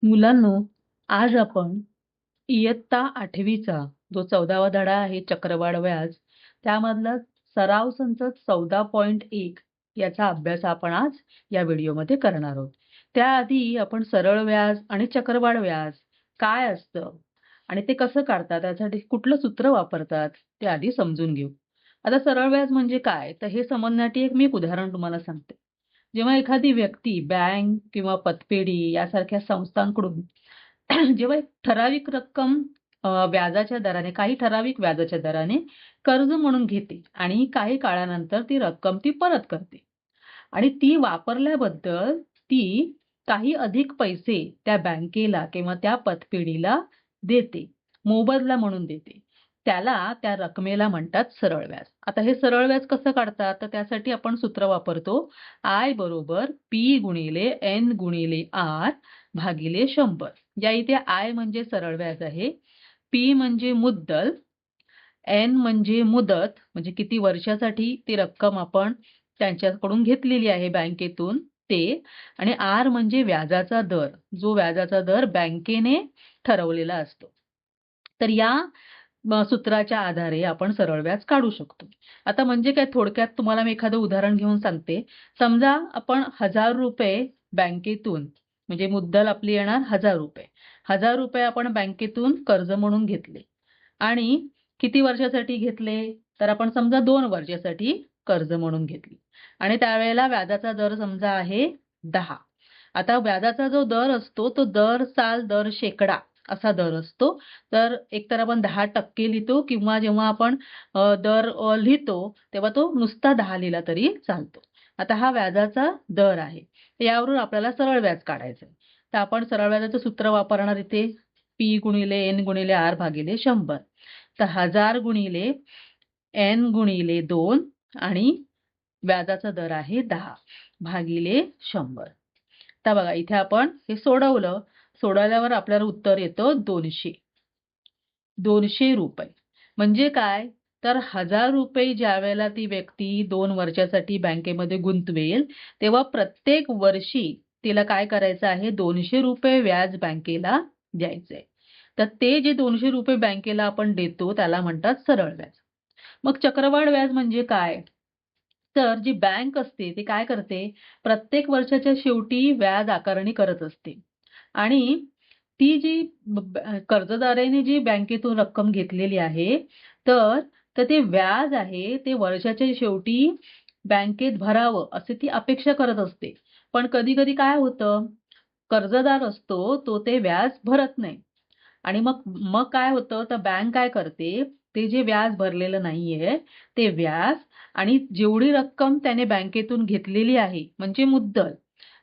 मुलांनो, आज आपण इयत्ता 8वीचा जो 14वा धडा आहे चक्रवाढ व्याज, त्यामधला सराव संच 14.1 याचा अभ्यास आपण आज या व्हिडिओमध्ये करणार आहोत. त्याआधी आपण सरळ व्याज आणि चक्रवाढ व्याज काय असतं आणि ते कसं काढतात, त्यासाठी कुठलं सूत्र वापरतात, ते आधी समजून घेऊ. आता सरळ व्याज म्हणजे काय? तर हे समजण्यासाठी एक मी उदाहरण तुम्हाला सांगते. जेव्हा एखादी व्यक्ती बँक किंवा पतपेढी यासारख्या संस्थांकडून जेव्हा एक ठराविक रक्कम व्याजाच्या दराने काही ठराविक व्याजाच्या दराने कर्ज म्हणून घेते आणि काही काळानंतर ती रक्कम ती परत करते आणि ती वापरल्याबद्दल ती काही अधिक पैसे त्या बँकेला किंवा त्या पतपेढीला देते, मोबदला म्हणून देते. त्याला त्या रकमेला म्हणतात सरळ व्याज. आता हे सरळ व्याज कसं काढतात? तर त्यासाठी आपण सूत्र वापरतो I बरोबर P गुणिले N गुणिले R भागिले 100. या इथे I म्हणजे सरळ व्याज आहे, P म्हणजे मुद्दल, N म्हणजे मुदत म्हणजे किती वर्षासाठी ती रक्कम आपण त्यांच्याकडून घेतलेली आहे बँकेतून ते, आणि R म्हणजे व्याजाचा दर, जो व्याजाचा दर बँकेने ठरवलेला असतो. तर या सूत्राच्या आधारे आपण सरळ व्याज काढू शकतो. आता म्हणजे काय, थोडक्यात तुम्हाला मी एखादं उदाहरण घेऊन सांगते. समजा आपण ₹1000 बँकेतून, म्हणजे मुद्दल आपली येणार ₹1000. ₹1000 आपण बँकेतून कर्ज म्हणून घेतले आणि किती वर्षासाठी घेतले? तर आपण समजा 2 वर्षासाठी कर्ज म्हणून घेतली आणि त्यावेळेला व्याजाचा दर समजा आहे 10. आता व्याजाचा जो दर असतो तो दर साल दर शेकडा असा दर असतो. तर एकतर आपण 10% लिहितो किंवा जेव्हा आपण दर लिहितो तेव्हा तो नुसता 10 लिहिला तरी चालतो. आता हा व्याजाचा दर आहे. यावरून आपल्याला सरळ व्याज काढायचं आहे. तर आपण सरळ व्याजाचं सूत्र वापरणार इथे P गुणिले N गुणिले R भागिले 100. तर 1000 गुणिले N गुणिले 2 आणि व्याजाचा दर आहे 10 भागिले 100. आता बघा इथे आपण हे सोडवलं. सोडवल्यावर आपल्याला उत्तर येतं 200. ₹200 म्हणजे काय? तर ₹1000 ज्यावेळेला ती व्यक्ती 2 वर्षासाठी बँकेमध्ये गुंतवेल, तेव्हा प्रत्येक वर्षी तिला काय करायचं आहे? ₹200 व्याज बँकेला द्यायचंय. तर ते जे ₹200 बँकेला आपण देतो त्याला म्हणतात सरळ व्याज. मग चक्रवाढ व्याज म्हणजे काय? तर जी बँक असते ती काय करते? प्रत्येक वर्षाच्या शेवटी व्याज आकारणी करत असते आणि ती जी कर्जदाराने जी बँकेतून रक्कम घेतलेली आहे, तर तर ते व्याज आहे ते वर्षाच्या शेवटी बँकेत भरावं असे ती अपेक्षा करत असते. पण कधी-कधी काय होतं? कर्जदार असतो तो ते व्याज भरत नाही. आणि मग मग काय होतं, तर बँक काय करते, ते जे व्याज भरलेलं नाहीये, ते व्याज आणि जेवढी रक्कम त्याने बँकेतून घेतलेली आहे, म्हणजे मुद्दल,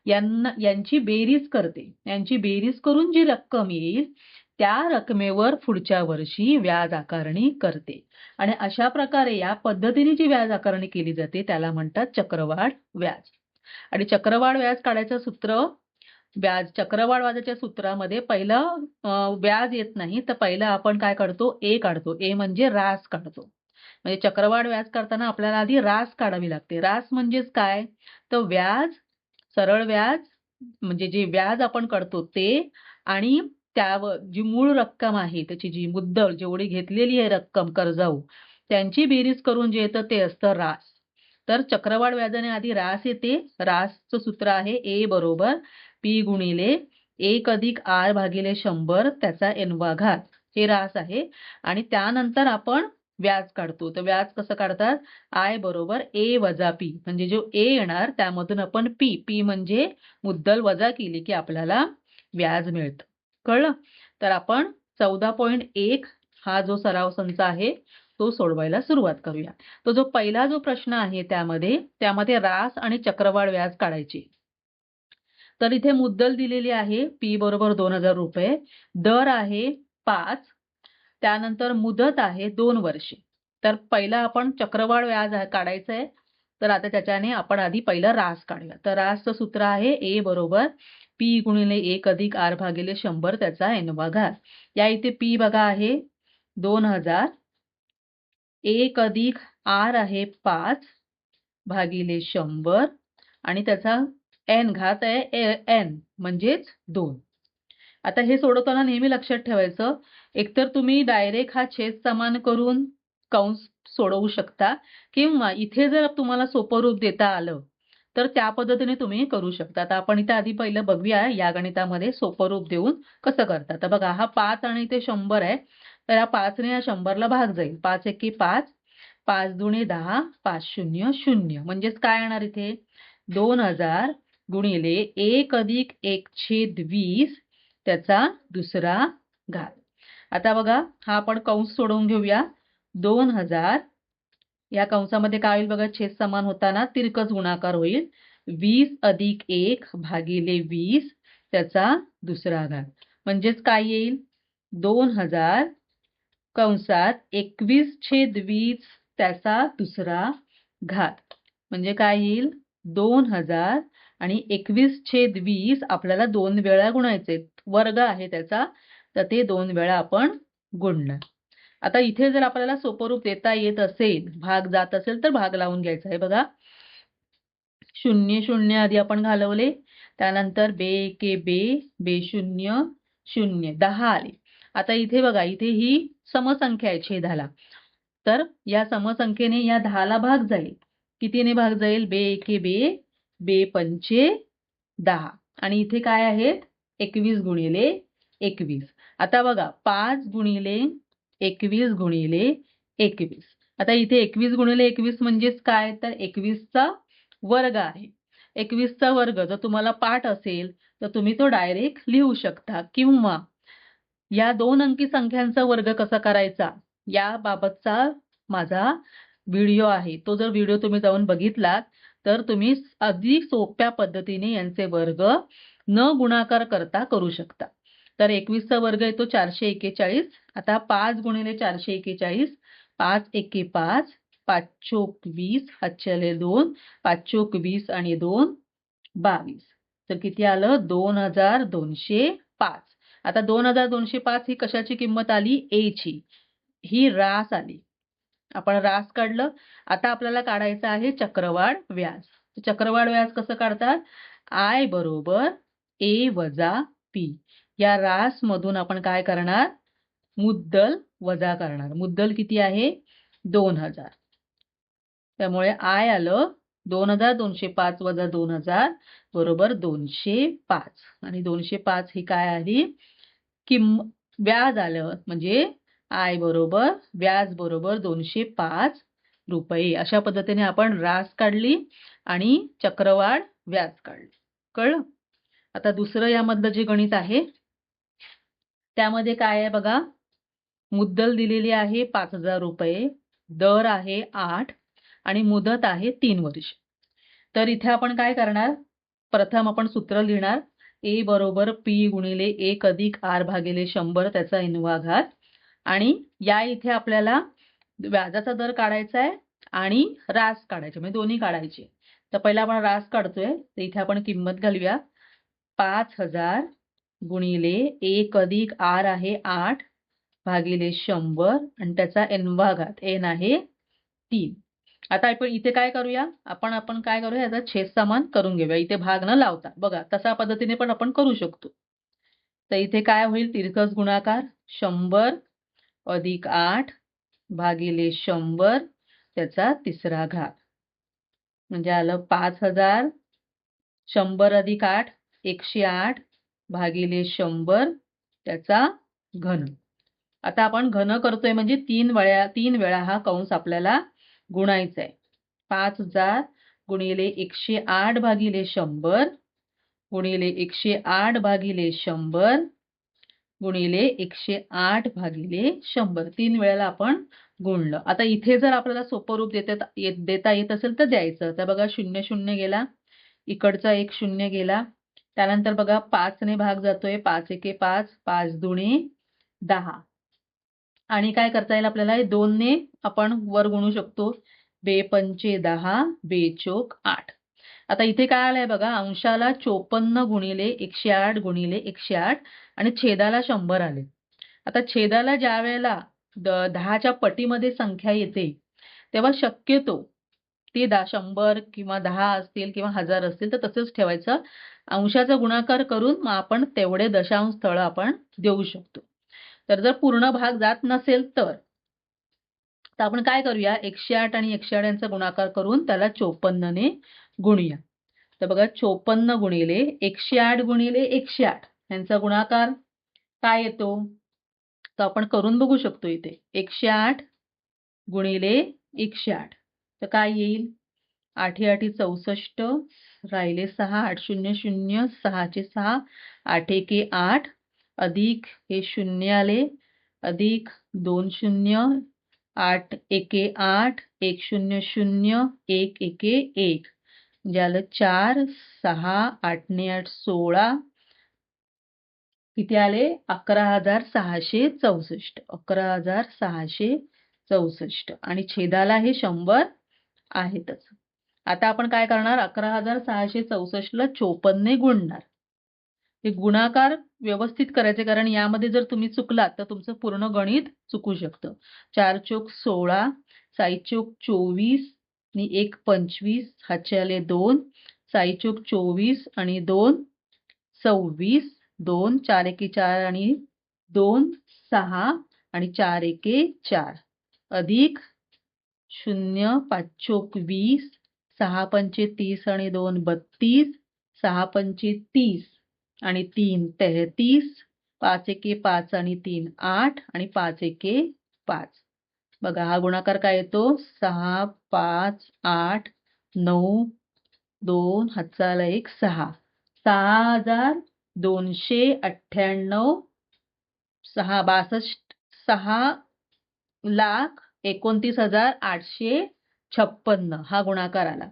यांची बेरीज करते. यांची बेरीज करून जी रक्कम येईल, त्या रकमेवर पुढच्या वर्षी व्याज आकारणी करते. आणि अशा प्रकारे या पद्धतीने जी व्याज आकारणी केली जाते, त्याला म्हणतात चक्रवाढ व्याज. आणि चक्रवाढ व्याज काढायचं सूत्र, चक्रवाढ व्याजाच्या सूत्रामध्ये पहिलं व्याज येत नाही, तर पहिलं आपण काय काढतो? ए काढतो. ए म्हणजे रास काढतो. म्हणजे चक्रवाढ व्याज करताना आपल्याला आधी रास काढावी लागते. रास म्हणजेच काय? तर व्याज, सरळ व्याज म्हणजे जे व्याज आपण काढतो ते, आणि त्यावर जी मूळ रक्कम आहे, त्याची जी मुद्दल जेवढी घेतलेली आहे रक्कम कर्जाऊ, त्यांची बेरीज करून जे येतं ते असतं रास. तर चक्रवाढ व्याजाने आधी रास येते. रासचं सूत्र आहे ए बरोबर P गुणिले 1 अधिक R भागिले 100 त्याचा n-वा घात. हे रास आहे आणि त्यानंतर आपण व्याज काढतो. तर व्याज कसं काढतात? I बरोबर A वजा P म्हणजे जो A येणार त्यामधून आपण P म्हणजे मुद्दल वजा केली की आपल्याला व्याज मिळतं. कळलं? तर आपण 14.1 हा जो सराव संच आहे तो सोडवायला सुरुवात करूया. तो जो पहिला प्रश्न आहे त्यामध्ये रास आणि चक्रवाढ व्याज काढायची. तर इथे मुद्दल दिलेली आहे P बरोबर ₹2000, दर आहे 5, त्यानंतर मुदत आहे 2 वर्षे. तर पहिला आपण चक्रवाढ व्याज काढायचं आहे. तर आता त्याच्याने आपण आधी पहिलं रास काढूया. तर रासचं सूत्र आहे A बरोबर P गुणिले 1 अधिक R भागिले 100 त्याचा n-वा घात. या इथे P बघा आहे 2000, 1 अधिक R आहे 5 भागिले 100 आणि त्याचा n घात आहे n म्हणजेच 2. आता हे सोडवताना नेहमी लक्षात ठेवायचं, एकतर तुम्ही डायरेक्ट हा छेद समान करून कंस सोडवू शकता किंवा इथे जर तुम्हाला सोपं रूप देता आलं, तर त्या पद्धतीने तुम्ही करू शकता. आता आपण इथे आधी पहिलं बघूया या गणितामध्ये सोपं रूप देऊन कसं करतात. तर बघा हा 5 आणि इथे 100 आहे. तर या 5 ने या 100ला भाग जाईल. 5 एके 5, 5 दुणे 10, 5 शून्य 0. म्हणजेच काय येणार इथे 2000 गुणिले 1 अधिक 1/20 त्याचा दुसरा घात. आता बघा हा आपण कंस सोडवून घेऊया. 2000 या कंसामध्ये काय होईल बघा छेद समान होताना तिरकस गुणाकार होईल. 20 अधिक 1 भागिले 20 त्याचा दुसरा घात. म्हणजेच काय येईल 2000 कंसात 21/20 त्याचा दुसरा घात. म्हणजे काय येईल 2000 आणि 21/20 आपल्याला 2 वेळा गुणायचे. वर्ग आहे त्याचा, तर ते 2 वेळा आपण गुणणार. आता इथे जर आपल्याला सोपं रूप देता येत असेल, भाग जात असेल तर भाग लावून घ्यायचा आहे बघा. 0 0 आधी आपण घालवले, त्यानंतर बे एके बे, बे शून्य 0 10 आले. आता इथे बघा इथे ही समसंख्या आहे छेदाला. तर या समसंख्येने या 10ला भाग जाईल. कितीने भाग जाईल बे एके बे, बे पंचे 10 आणि इथे काय आहेत 21 गुणिले 21. आता बघा 5 गुणिले 21 गुणिले 21. आता इथे 21 गुणिले 21 म्हणजेच काय तर 21चा वर्ग आहे. 21चा वर्ग जर तुम्हाला पाठ असेल तर तुम्ही तो डायरेक्ट लिहू शकता किंवा या 2 अंकी संख्यांचा वर्ग कसा करायचा याबाबतचा माझा व्हिडिओ आहे. तो जर व्हिडिओ तुम्ही जाऊन बघितलात तर तुम्ही अधिक सोप्या पद्धतीने यांचे वर्ग न गुणाकार करता करू शकता. तर 21चा वर्ग येतो 441. आता 5 गुणिले 441 5 एके 5, 5 चोक 20 हातचे 2, 5 चोक 20 आणि 2 22. तर किती आलं 2205. आता 2205 ही कशाची किंमत आली ए ची. ही रास आली. आपण रास काढलं. आता आपल्याला काढायचं आहे चक्रवाढ व्याज. चक्रवाढ व्याज कसं काढतात आय बरोबर ए वजा पी. या रास मधून आपण काय करणार मुद्दल वजा करणार. मुद्दल किती आहे 2000. त्यामुळे आय आलं 2205 वजा 2000 बरोबर 205 आणि 205 ही काय आली व्याज आलं म्हणजे आय बरोबर व्याज बरोबर 205 रुपये. अशा पद्धतीने आपण रास काढली आणि चक्रवाढ व्याज काढली. कळलं. आता दुसरं यामधलं जे गणित आहे त्यामध्ये काय आहे बघा मुद्दल दिलेली आहे 5000 रुपये, दर आहे 8 आणि मुदत आहे 3 वर्ष. तर इथे आपण काय करणार प्रथम आपण सूत्र लिहिणार ए बरोबर पी गुणिले 1 अधिक आर भागिले 100 त्याचा n घात आणि या इथे आपल्याला व्याजाचा दर काढायचा आहे आणि रास काढायचे म्हणजे दोन्ही काढायचे. तर पहिला आपण रास काढतोय तर इथे आपण किंमत घालूया 5000 गुणिले 1 अधिक आर आहे 8 भागिले 100 आणि त्याचा n घात n आहे 3. आता आपण इथे काय करूया आपण काय करूया याचा छेद समान करून घेऊया. इथे भाग न लावता बघा तशा पद्धतीने पण आपण करू शकतो. तर इथे काय होईल तिरकस गुणाकार 100 अधिक 8 भागिले 100 त्याचा तिसरा घात. म्हणजे आलं 5000 100 अधिक 8 108 भागिले 100 त्याचा घन. आता आपण घन करतोय म्हणजे 3 वेळा हा कंस आपल्याला गुणायचा आहे. 5000 गुणिले 108 भागिले 100 गुणिले 108 भागिले 100 गुणिले 108 भागिले 100 3 वेळेला आपण गुणलं. आता इथे जर आपल्याला सोपं रूप देता येत असेल तर द्यायचं. तर बघा 0 0 गेला, इकडचा 1 0 गेला. त्यानंतर बघा 5 ने भाग जातोय 5 एके 5, 5 दुणे 10 आणि काय करता येईल आपल्याला 2 ने आपण वर गुणू शकतो. बे पंचे 10 बे चोक 8. आता इथे काय आलंय बघा अंशाला 54 गुणिले 108 गुणिले 108 आणि छेदाला 100 आले. आता छेदाला ज्या वेळेला 10च्या पटीमध्ये संख्या येते तेव्हा शक्यतो ती 100 किंवा 10 असतील किंवा 1000 असतील तर तसंच ठेवायचं. अंशाचा गुणाकार करून मग आपण तेवढे दशांश स्थळ आपण देऊ शकतो. तर जर पूर्ण भाग जात नसेल तर आपण काय करूया, 108 आणि 108 यांचा गुणाकार करून त्याला 54 ने गुणूया. तर बघा 54 गुणिले 108 गुणिले 108 यांचा गुणाकार काय येतो? तर आपण करून बघू शकतो इथे. 108 गुणिले 108 तर काय येईल? 8 8 64 राहिले 6 8 0 0 6 चे 6 8 1 8 अधिक हे 0 आले अधिक 2 0 8 1 8 1 0 0 1 1 1 म्हणजे आलं 4 6 8 ने 8 16 किती आले 11,664 11,664 आणि छेदाला हे 100 आहेतच. आता आपण काय करणार 11,664 ला 54 ने गुणणार. हे गुणाकार व्यवस्थित करायचे कारण यामध्ये जर तुम्ही चुकलात तर तुमचं पूर्ण गणित चुकू शकतं. 4 चोक 16 साई चोक 24 आणि 1 25 हातचे आले 2 साई चोक 24 आणि 2 26 2 4 एके 4 आणि 2 6 आणि 4 एके 4 अधिक 0 5 चोक 20 6 पंचे 30 आणि 2 32 6 पंचे 30 आणि 3 33 5 एके 5 आणि 3 8 आणि 5 एके 5. बघा हा गुणाकार काय येतो 6 5 8 9 2 हातचा आला 1 6 6,298 6 62 6,29,856 हा गुणाकार आला.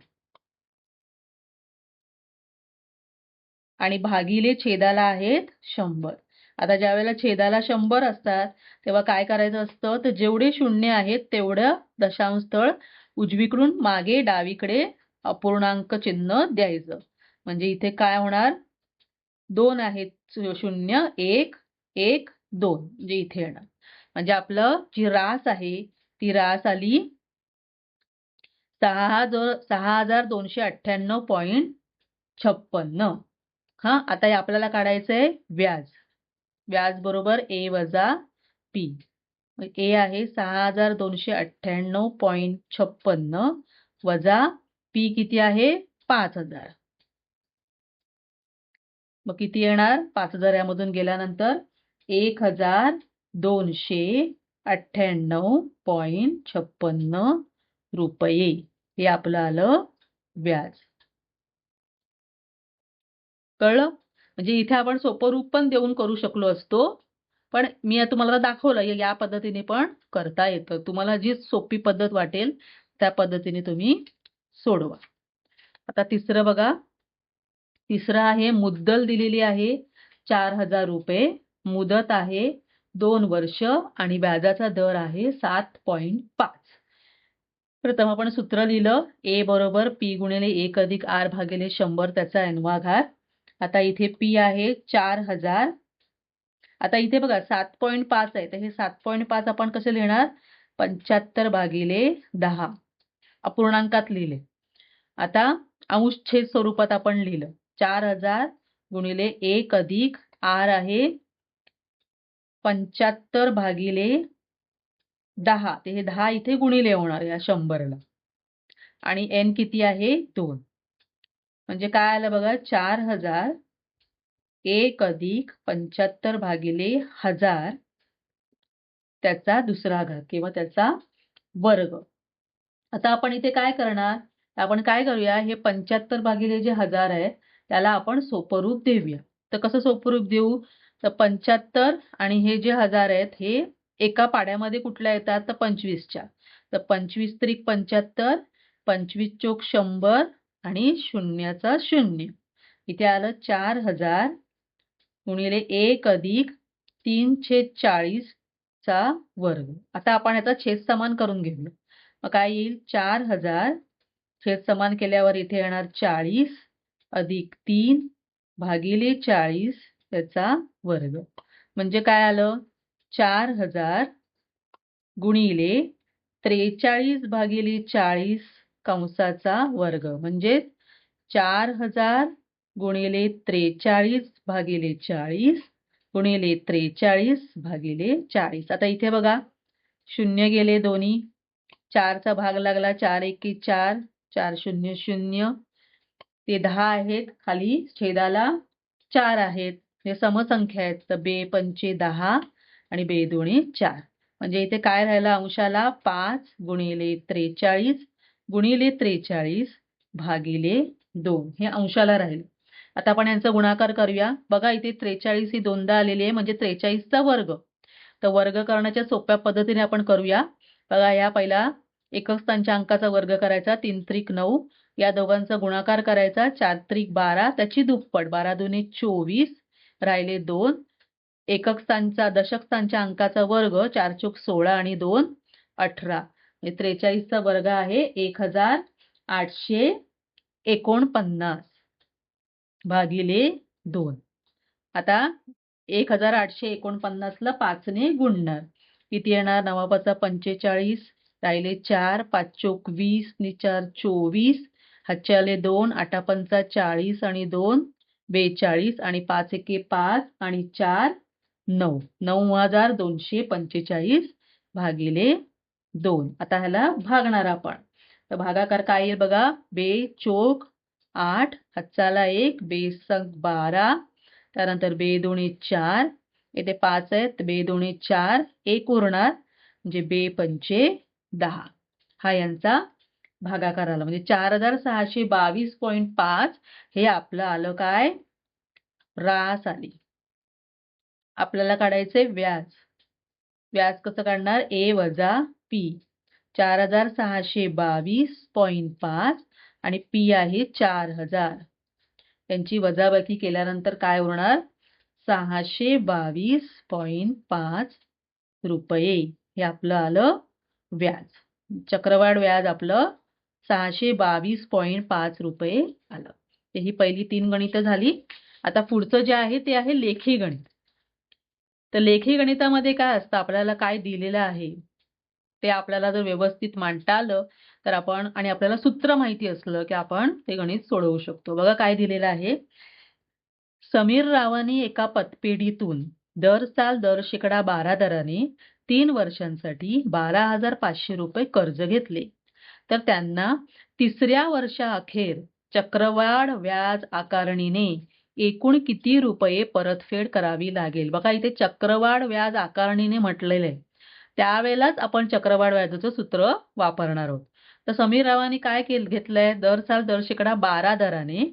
आणि भागिले छेदाला आहेत 100. आता ज्या वेळेला छेदाला 100 असतात तेव्हा काय करायचं असतं तर जेवढे शून्य आहेत तेवढं दशांश स्थळ उजवीकडून मागे डावीकडे अपूर्णांक चिन्ह द्यायचं. म्हणजे इथे काय होणार 2 आहेत 0 1 1 2 म्हणजे इथे येणार. म्हणजे आपलं जी रास आहे ती रास आली 6,298.56. हा आता आपल्याला काढायचंय व्याज. व्याज बरोबर ए वजा पी. ए आहे 6,298.56 वजा पी किती आहे 5,000. मग किती येणार 5,000 यामधून गेल्यानंतर 1,298.56 रुपये हे आपलं आलं व्याज. कळलं? म्हणजे इथे आपण सोपं रूप पण देऊन करू शकलो असतो. पण मी तुम्हाला दाखवलं या पद्धतीने पण करता येतं. तुम्हाला जी सोपी पद्धत वाटेल त्या पद्धतीने तुम्ही सोडवा. आता तिसरं बघा. तिसरं आहे मुद्दल दिलेली आहे 4,000 रुपये. मुदत आहे 2 वर्ष आणि व्याजाचा दर आहे 7.5. प्रथम आपण सूत्र लिहिलं ए बरोबर पी गुणिले 1 अधिक आर भागिले 100 त्याचा n-वा घात. आता इथे पी आहे 4,000. आता इथे बघा 7.5 आहे तर हे 7.5 आपण कसे लिहिणार 75 भागिले 10 अपूर्णांकात लिहिले. आता अंश छेद स्वरूपात आपण लिहिलं 4,000 गुणिले 1 अधिक आर आहे 75 भागिले 10 ते हे 10 इथे गुणिले होणार या 100ला आणि n किती आहे 2. म्हणजे काय आलं बघा 4,000 1 अधिक 75 भागिले 1000 त्याचा दुसरा घात किंवा त्याचा वर्ग. आता आपण इथे काय करणार आपण काय करूया हे 75 भागिले जे 1000 आहे त्याला आपण सोपं रूप देऊया. तर कसं सोपं रूप देऊ तर 75 आणि हे जे 1000 आहेत हे एका पाड्यामध्ये कुठल्या येतात तर 25च्या. तर 25 त्रिक 75 25 चोक 100 आणि शून्याचा 0. इथे आलं 4,000 गुणिले 1 अधिक 3/40 चा वर्ग. आता आपण याचा छेद समान करून घेऊया. मग काय येईल 4,000 छेद समान केल्यावर इथे येणार 40 अधिक 3 भागिले 40 त्याचा वर्ग. म्हणजे काय आलं 4,000 गुणिले 43 भागिले 40 कंसाचा वर्ग म्हणजे 4000 गुणिले 43 भागिले 40 गुणिले 43 भागिले 40. आता इथे बघा शून्य गेले दोन्ही, 4चा भाग लागला, 4 एके 4, 4 शून्य शून्य, ते 10 आहेत, खाली छेदाला 4 आहेत, हे समसंख्या आहेत, तर बे पंचे 10 आणि बे दोन्ही 4. म्हणजे इथे काय राहिलं अंशाला 5 गुणिले 43 गुणिले 43 भागिले 2 हे अंशाला राहील. आता आपण यांचा गुणाकार करूया. बघा इथे 43 ही दोनदा आलेली आहे म्हणजे 43चा वर्ग. तर वर्ग करण्याच्या सोप्या पद्धतीने आपण करूया. बघा या पहिला एकक स्थानच्या अंकाचा वर्ग करायचा, 3 त्रिक 9, या दोघांचा गुणाकार करायचा, 4 त्रिक 12, त्याची दुप्पट 12 दुने 24, राहिले 2. एकक स्थानचा दशक स्थानच्या अंकाचा वर्ग 4 चोक 16 आणि 2 18. 43चा वर्ग आहे 1849 भागिले 2. आता 1849 ला 5 ने गुणणार. किती येणार? 9 5 45, राहिले 4, 5 चोक 20 नि 4 24, हातचे आले 2, 8 5 40 आणि 2 42 आणि 5 एके 5 आणि 4 9. 9245 भागिले 2. आता ह्याला भागणार आपण. तर भागाकार काय येईल बघा, बे चोक 8, हातचाला 1, बे संक 12, त्यानंतर बे दोन्ही 4, इथे 5 आहेत, बे दोन्ही 4, 1 उरणार म्हणजे बे पंचे 10. हा यांचा भागाकार आला. म्हणजे 4622.5 हे आपलं आलं काय, रास आली. आपल्याला काढायचे व्याज. व्याज कसं काढणार, ए वजा पी. 4622.5 आणि पी आहे 4000. त्यांची वजाबाकी केल्यानंतर काय उरणार, 622.5 रुपये हे आपलं आलं व्याज. चक्रवाढ व्याज आपलं 622.5 रुपये आलं. ही पहिली 3 गणितं झाली. आता पुढचं जे आहे ते आहे लेखी गणित. तर लेखी गणितामध्ये काय असतं, आपल्याला काय दिलेलं आहे ते आपल्याला जर व्यवस्थित मांडता आलं तर आपण, आणि आपल्याला सूत्र माहिती असलं की आपण ते गणित सोडवू शकतो. बघा काय दिलेलं आहे, समीर रावांनी एका पतपेढीतून दर साल दर शेकडा 12 दराने 3 वर्षांसाठी 12,500 रुपये कर्ज घेतले. तर त्यांना तिसऱ्या वर्षाअखेर चक्रवाढ व्याज आकारणीने एकूण किती रुपये परतफेड करावी लागेल. बघा इथे चक्रवाढ व्याज आकारणीने म्हटलेलं आहे, त्यावेळेलाच आपण चक्रवाढ व्याजाचं सूत्र वापरणार आहोत. तर समीर रावांनी काय घेतलंय, दर साल दर शेकडा 12 दराने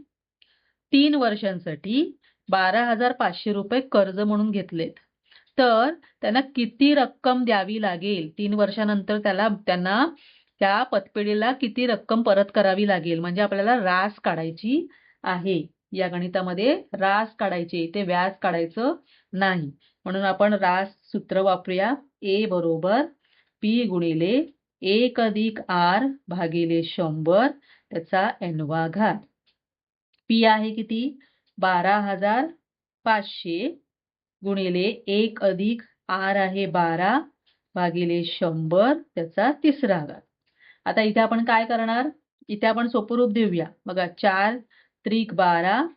3 वर्षांसाठी 12,500 रुपये कर्ज म्हणून घेतलेत. तर त्यांना किती रक्कम द्यावी लागेल, 3 वर्षानंतर त्यांना त्या पतपेढीला किती रक्कम परत करावी लागेल. म्हणजे आपल्याला रास काढायची आहे. या गणितामध्ये रास काढायची, ते व्याज काढायचं नाही. म्हणून आपण रास सूत्र वापरूया. ए बरोबर पी गुणिले 1 अधिक आर भागिले 100 त्याचा n वा घात. पी आहे किती, 12,500 गुणिले 1 अधिक आर आहे 12 भागिले 100 त्याचा 3रा घात. आता इथे आपण काय करणार, इथे आपण सोपं रूप देऊया. बघा 4 त्रिक 12,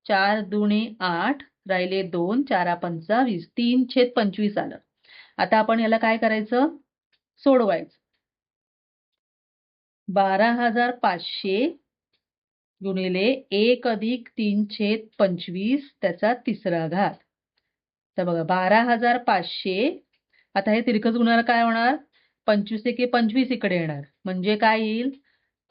4 दुणे 8, राहिले 2, 4 पंचा 20, 3/25 आलं. आता आपण याला काय करायचं, सोडवायचं. 12,500 गुणिले 1 अधिक 3/25 त्याचा 3रा घात. तर बघा 12,500, आता हे तिरकस गुणाकार काय होणार, 25 एके 25 इकडे येणार म्हणजे काय येईल,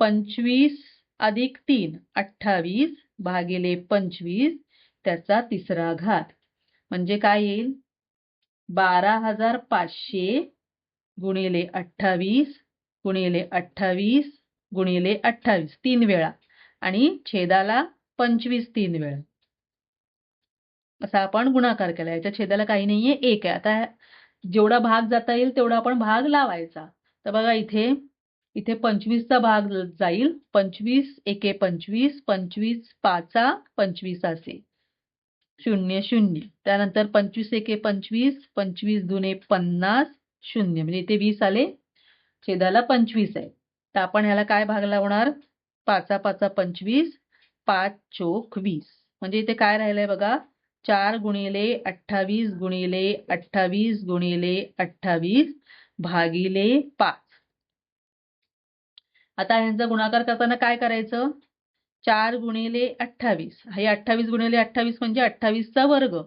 25 अधिक 3 28 भागिले 25 त्याचा 3रा घात. म्हणजे काय येईल, 12,500 गुणिले 28 गुणिले 28 गुणिले 28 3 वेळा आणि छेदाला 25 3 वेळा, असा आपण गुणाकार केला. याच्या छेदाला काही नाहीये, 1 आहे. आता जेवढा भाग जाता येईल तेवढा आपण भाग लावायचा. तर बघा इथे 25चा भाग जाईल, 25 एके 25, 25 पाचा 25 असेल, 0 0. त्यानंतर 25 एके 25, 25 दुने 50, 0 म्हणजे इथे 20 आले, छेदाला 25 आहे. तर आपण ह्याला काय भाग लावणार? 5 5 25, 5 चोक 20. म्हणजे इथे काय राहिलंय बघा, 4 गुणिले 28 गुणिले 28 गुणिले 28 भागिले 5. आता ह्यांचा गुणाकार करताना काय करायचं? 4 गुणिले 28, हे 28 गुणिले 28 म्हणजे 28चा वर्ग.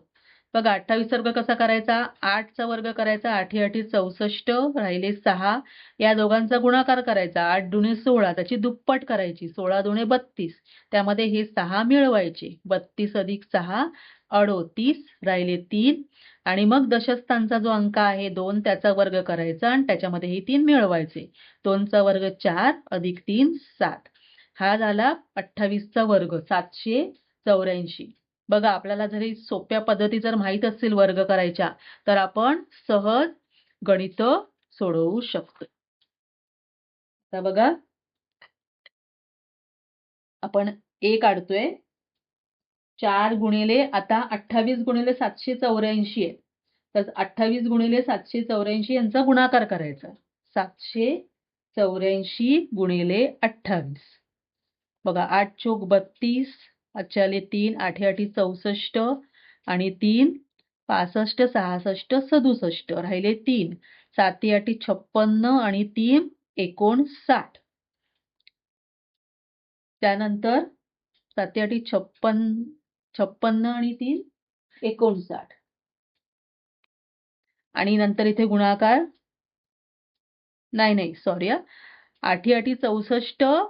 बघा 28चा वर्ग कसा करायचा? 8चा वर्ग करायचा, 8 8 64 राहिले 6. या दोघांचा गुणाकार करायचा, 8 दुणे 16, त्याची दुप्पट करायची, 16 दुणे 32. त्यामध्ये हे 6 मिळवायचे, 32 अधिक 6 38 राहिले 3. आणि मग दशस्थानचा जो अंक आहे 2 त्याचा वर्ग करायचा आणि त्याच्यामध्ये हे 3 मिळवायचे. 2चा वर्ग 4 अधिक 3 7. हा झाला 28चा वर्ग 784. बघा आपल्याला जरी सोप्या पद्धती जर माहित असतील वर्ग करायच्या तर आपण सहज गणित सोडवू शकतो. आता बघा आपण A काढतोय. 4 गुणिले आता 28 गुणिले 784 आहे. तर 28 गुणिले 784 यांचा गुणाकार करायचा. 784 गुणिले 28. बघा 8 चोक 32, 8 3, 8 8 64 आणि 3 65 66 67 राहिले 3. 7 8 56 आणि 3 59. त्यानंतर 7 8 56 आणि 3 59. आणि नंतर इथे गुणाकार नाही सॉरी 8 8 64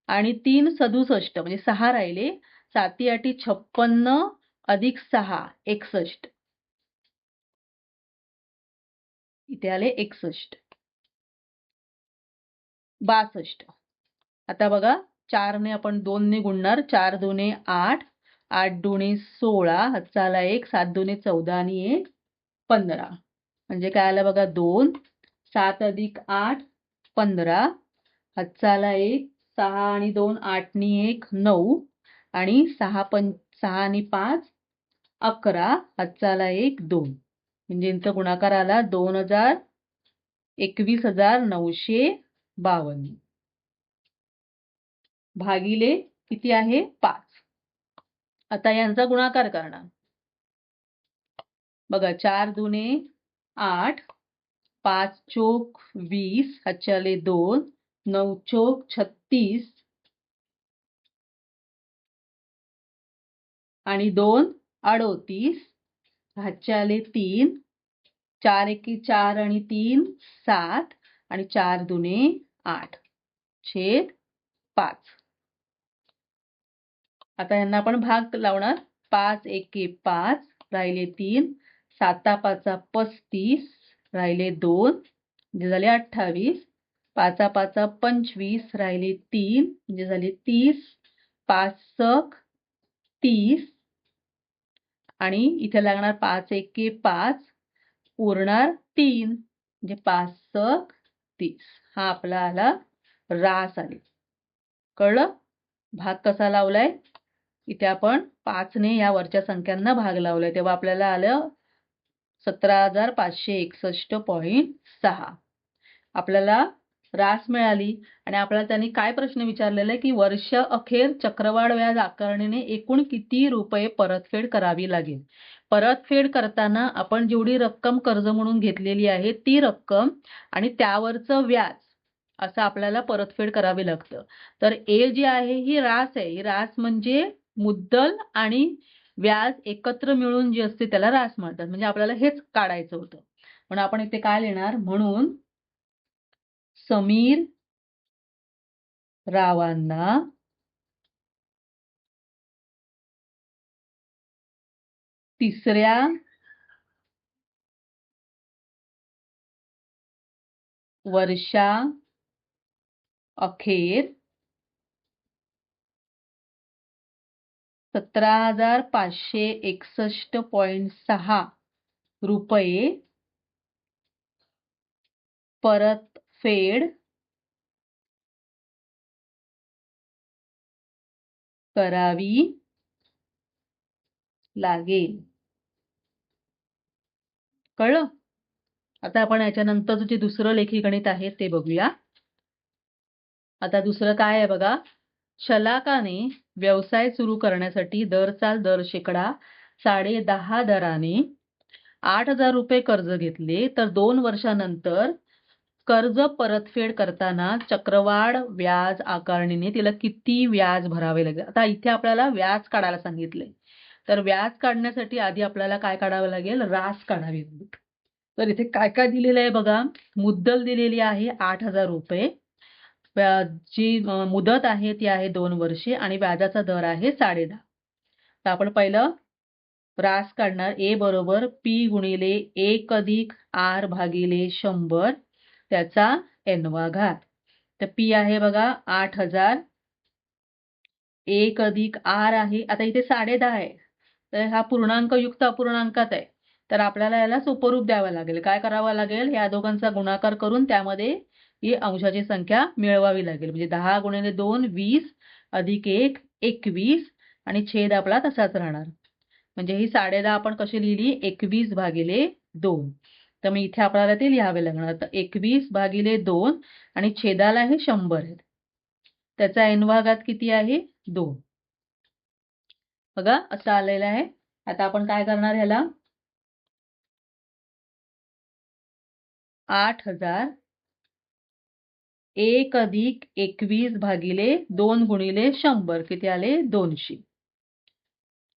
आणि 3 67 म्हणजे 6 राहिले. 7 8 56 अधिक 6 61. इथे आले 61. 62. आता बघा 4 ने आपण 2 ने गुणणार. 4 दुणे 8, 8 दुणे 16, हातचा आला 1, 7 दुणे 14 आणि 1 15. म्हणजे काय आलं बघा 2, 7 अधिक 8 15, हातचा आला 1, 6 आणि 2 8 आणि 1 9 आणि 6 आणि 5 11, हातचा आला 1 2. म्हणजे यांचा गुणाकार आला 21,952 भागिले किती आहे 5. आता यांचा गुणाकार करणार. बघा 4 दुणे 8, 5 चोक 20, हातच्याले 2, 9 चोक 36 आणि 2 38, हातच्याले 3, 4 एकी 4 आणि 3 7 आणि 4 दुणे 8 छेद 5. आता यांना आपण भाग लावणार. 5 एके 5 राहिले 3, 7 5 35 राहिले 2 म्हणजे झाले 28, 5 5 25 राहिले 3 म्हणजे झाले 30, 5 सक 30 आणि इथे लागणार 5 एके 5 उरणार 3 म्हणजे 5 सक 30. हा आपला आला रास आले. कळलं? भाग कसा लावलाय? इथे आपण 5 ने या वरच्या संख्यांना भाग लावलाय तेव्हा आपल्याला आलं 17,561.6. आपल्याला रास मिळाली आणि आपल्याला त्यांनी काय प्रश्न विचारलेला आहे की वर्ष अखेर चक्रवाढ व्याज आकारणीने एकूण किती रुपये परतफेड करावी लागेल. परतफेड करताना आपण जेवढी रक्कम कर्ज म्हणून घेतलेली आहे ती रक्कम आणि त्यावरचं व्याज असं आपल्याला परतफेड करावी लागतं. तर ए जी आहे ही रास आहे. ही रास म्हणजे मुद्दल आणि व्याज एकत्र मिळून जी असते त्याला रास म्हणतात. म्हणजे आपल्याला हेच काढायचं होतं. पण आपण इथे काय लिहिणार? म्हणून समीर रावांना तिसऱ्या वर्षा अखेर 17,561.6 रुपये परतफेड करावी लागेल. कळलं? आता आपण याच्यानंतर जे दुसरं लेखी गणित आहे ते बघूया. आता दुसरं काय आहे बघा, शलाकाने व्यवसाय सुरू करण्यासाठी दर साल दर शेकडा 10.5 दराने 8,000 रुपये कर्ज घेतले, तर 2 वर्षानंतर कर्ज परतफेड करताना चक्रवाढ व्याज आकारणीने तिला किती व्याज भरावे लागेल. आता इथे आपल्याला व्याज काढायला सांगितले, तर व्याज काढण्यासाठी आधी आपल्याला काय काढावं लागेल, रास काढावी लागेल. तर इथे काय काय दिलेलं आहे बघा, मुद्दल दिलेली आहे 8,000 रुपये, जी मुदत आहे ती आहे 2 वर्षे आणि व्याजाचा दर आहे 10.5. तर आपण पहिलं रास काढणार. ए बरोबर पी गुणिले 1 अधिक आर भागिले 100 त्याचा n-वा घात. तर पी आहे बघा 8,000, 1 अधिक आर आहे, आता इथे 10.5 आहे, तर हा पूर्णांक युक्त अपूर्णांकात आहे, तर आपल्याला याला सोपरूप द्यावं लागेल. काय करावं लागेल, या दोघांचा गुणाकार करून त्यामध्ये ही अंशाची संख्या मिळवावी लागेल. म्हणजे 10 गुणिले 2 20 अधिक 1 21 आणि छेद आपला तसाच राहणार. म्हणजे ही 10.5 आपण कशी लिहिली, 21 भागिले 2. तर मग इथे आपल्याला ते लिहावे लागणार. तर 21 भागिले 2 आणि छेदाला हे 100 आहेत, त्याचा n-वा घात किती आहे, 2. बघा असं आलेलं आहे. आता आपण काय करणार, ह्याला 8,000 1 अधिक 21 भागिले 2 गुणिले 100 किती आले, 200.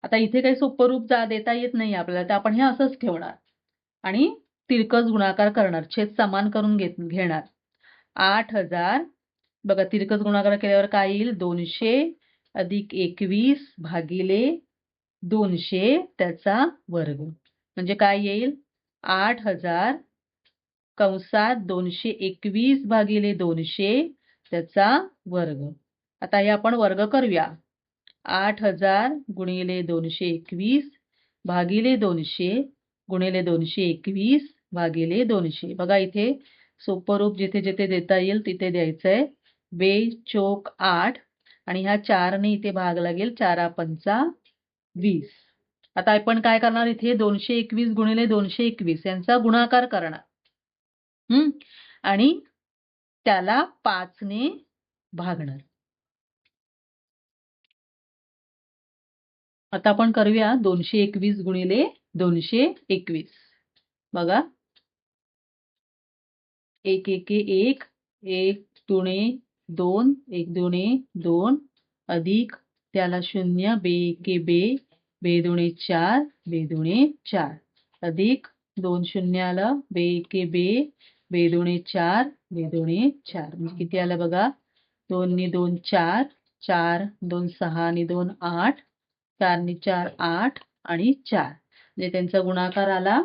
आता इथे काही सोपं रूप देता येत नाही आपल्याला, तर आपण हे असंच ठेवणार आणि तिरकस गुणाकार करणार, छेद समान करून घेणार. 8,000 बघा तिरकस गुणाकार केल्यावर काय येईल, 200 अधिक 21 भागिले 200 त्याचा वर्ग. म्हणजे काय येईल, 8,000 कंसात 221 भागिले 200 त्याचा वर्ग. आता हे आपण वर्ग करूया. 8,000 गुणिले 221 भागिले 200 गुणिले 221 भागिले 200. बघा इथे सोपं रूप जिथे जिथे देता येईल तिथे द्यायचंय. 2 चोक 8 आणि ह्या 4 ने इथे भाग लागेल, 4 पंचा 20. आता आपण काय करणार, इथे 221 गुणिले 221 यांचा गुणाकार करणार. आणि त्याला 5 ने भागणार. आता आपण करूया 221 गुणिले 221. बघा 1 एके 1, 1 दुणे 2, 1 दुणे 2 अधिक त्याला 0, बे एके बे, बे दुणे 4, बे दुणे 4 अधिक 2 शून्य आलं, बे एके बे, बे दुणे 4, बे दुणे 4 म्हणजे किती आलं बघा, 2 नी 2 4, 4 2 6 आणि 2 8, 4 नी 4 8 आणि 4 म्हणजे त्यांचा गुणाकार आला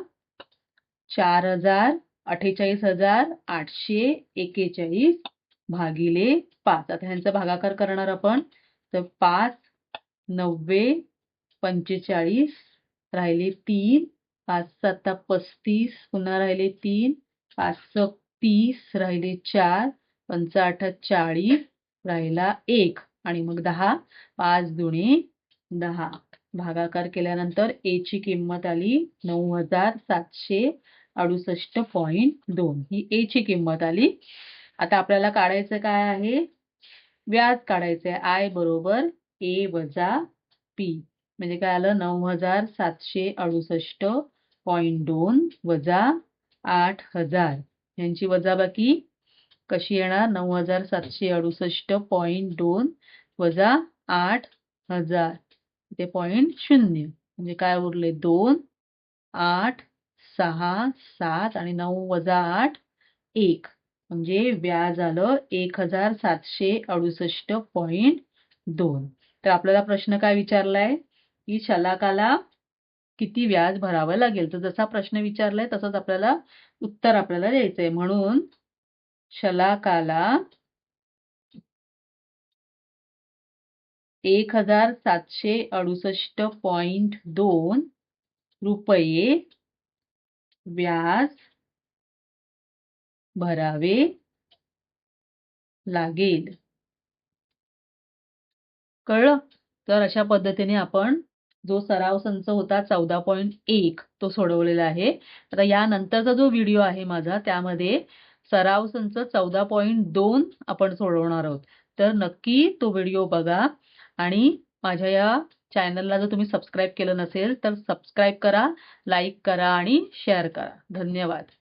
48,841 भागिले 5. आता ह्यांचा भागाकार करणार आपण, तर 5 90 45 राहिले 3, 5 7 35 पुन्हा राहिले 3, 5 30 राहिले 4, 5 8 40 राहिला 1 आणि मग 10, 5 दुणे 10. भागाकार केल्यानंतर ए ची किंमत आली 9,768.2. ही ए ची किंमत आली. आता आपल्याला काढायचं काय आहे, व्याज काढायचंय. आय बरोबर ए वजा पी म्हणजे काय आलं, 9,768.2 वजा 8,000 यांची वजाबाकी कशी येणार, 9,768.2 वजा 8,000 ते 0.0 म्हणजे काय उरले, 2 8 6 7 आणि 9 वजा 8 1 म्हणजे व्याज आलं 1,768.2. तर आपल्याला प्रश्न काय विचारलाय, की शलाकाला किती व्याज भरावं लागेल. तर जसा प्रश्न विचारलाय तसंच आपल्याला उत्तर आपल्याला द्यायचंय. म्हणून शलाकाला 1,768.2 रुपये व्याज भरावे लागेल. कळलं? तर अशा पद्धतीने आपण जो सराव संच होता 14.1 तो सोडवलेला आहे. आता यानंतरचा जो व्हिडिओ आहे माझा त्यामध्ये सराव संच 14.2 आपण सोडवणार आहोत. तर नक्की तो व्हिडिओ बघा आणि माझ्या या चॅनलला जर तुम्ही सबस्क्राईब केलं नसेल तर सबस्क्राईब करा, लाईक करा आणि शेअर करा. धन्यवाद.